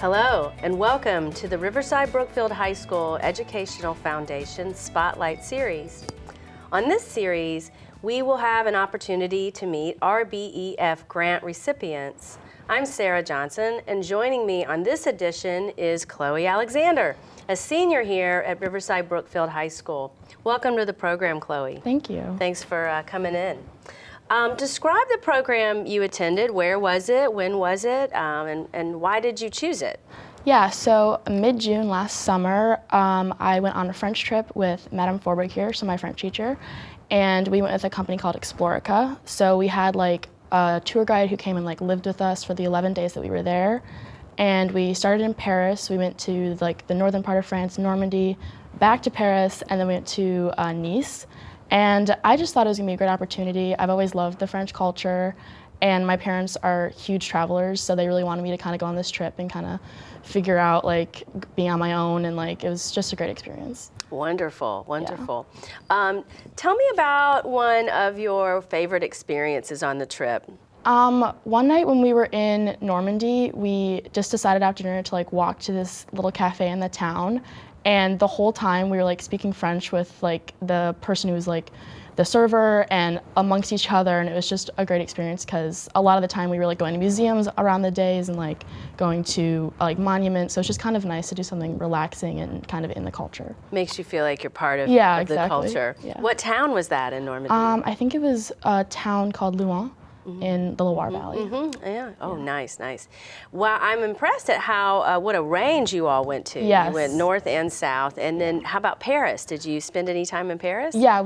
Hello, and welcome to the Riverside Brookfield High School Educational Foundation Spotlight Series. On this series, we will have an opportunity to meet RBEF grant recipients. I'm Sarah Johnson, and joining me on this edition is Chloe Alexander, a senior here at Riverside Brookfield High School. Welcome to the program, Chloe. Thank you. Thanks for coming in. Describe the program you attended. Where was it? When was it? And why did you choose it? Yeah, so mid-June last summer, I went on a French trip with Madame Forberg here, so my French teacher, and we went with a company called Explorica. So we had like a tour guide who came and like lived with us for the 11 days that we were there. And we started in Paris. We went to like the northern part of France, Normandy, back to Paris, and then we went to Nice. And I just thought it was gonna be a great opportunity. I've always loved the French culture, and my parents are huge travelers, so they really wanted me to kind of go on this trip and kind of figure out like being on my own, and like it was just a great experience. Wonderful, wonderful. Yeah. Tell me about one of your favorite experiences on the trip. One night when we were in Normandy, we just decided after dinner to like walk to this little cafe in the town. And the whole time we were like speaking French with like the person who was like the server and amongst each other, and it was just a great experience because a lot of the time we were like going to museums around the days and like going to like monuments, so it's just kind of nice to do something relaxing and kind of in the culture. Makes you feel like you're part of, exactly. the culture. Yeah. What town was that in Normandy? I think it was a town called Louan. In the Loire Valley. Yeah. Oh, yeah. Nice, nice. Well, I'm impressed at how what a range you all went to. Yes. You went north and south. And then how about Paris? Did you spend any time in Paris? Yeah,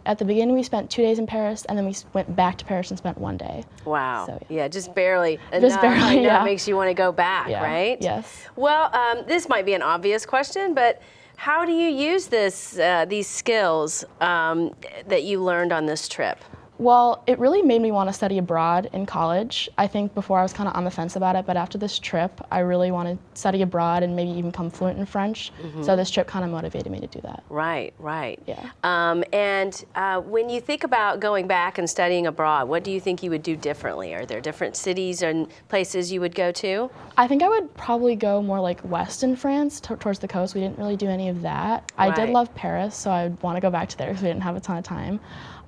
at the beginning we spent 2 days in Paris, and then we went back to Paris and spent 1 day. Wow. So, yeah, just barely. Just barely, yeah. It makes you want to go back, right? Yes. Well, this might be an obvious question, but how do you use these skills that you learned on this trip? Well, it really made me want to study abroad in college. I think before I was kind of on the fence about it, but after this trip, I really want to study abroad and maybe even become fluent in French. So this trip kind of motivated me to do that. Right, right. Yeah. And when you think about going back and studying abroad, what do you think you would do differently? Are there different cities and places you would go to? I think I would probably go more like west in France, towards the coast. We didn't really do any of that. Right. I did love Paris, so I would want to go back to there because we didn't have a ton of time.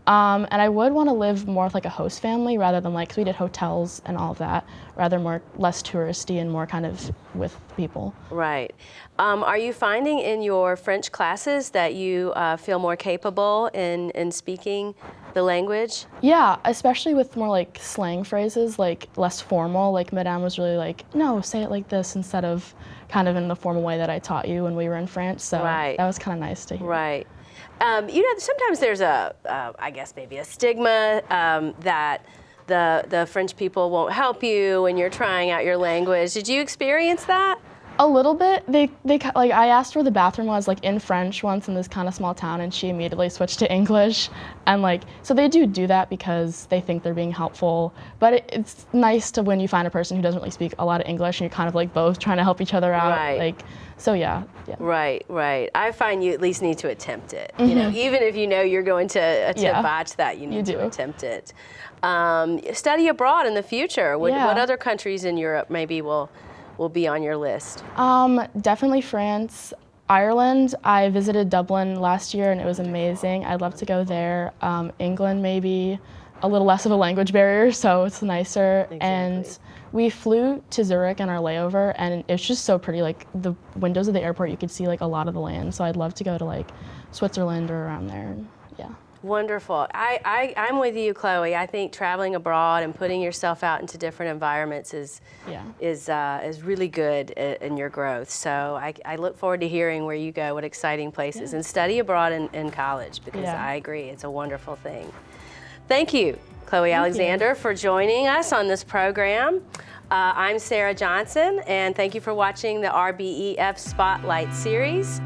And I would want to live more with like a host family rather than like, 'cause we did hotels and all of that, rather less touristy and more kind of with people. Right. Are you finding in your French classes that you feel more capable in speaking the language? Yeah, especially with more like slang phrases, like less formal. Like Madame was really like, no, say it like this instead of kind of in the formal way that I taught you when we were in France. So right. That was kind of nice to hear. Right. Sometimes there's I guess maybe a stigma that the French people won't help you when you're trying out your language. Did you experience that? A little bit. They like I asked where the bathroom was like in French once in this kind of small town, and she immediately switched to English. And like so they do that because they think they're being helpful. But it's nice to when you find a person who doesn't really speak a lot of English and you're kind of like both trying to help each other out. Right. So yeah. Right, right. I find you at least need to attempt it. You know, even if you know you're going to botch that, you need to attempt it. Study abroad in the future. What other countries in Europe maybe will be on your list? Definitely France. Ireland, I visited Dublin last year and it was amazing. I'd love to go there. England maybe, a little less of a language barrier, so it's nicer. Exactly. And we flew to Zurich on our layover, and it's just so pretty. Like the windows of the airport, you could see like a lot of the land. So I'd love to go to like Switzerland or around there. Yeah. Wonderful. I'm with you, Chloe. I think traveling abroad and putting yourself out into different environments is really good in your growth. So I look forward to hearing where you go, what exciting places, and study abroad in college, because I agree, it's a wonderful thing. Thank you, Chloe Alexander, for joining us on this program. I'm Sarah Johnson, and thank you for watching the RBEF Spotlight Series.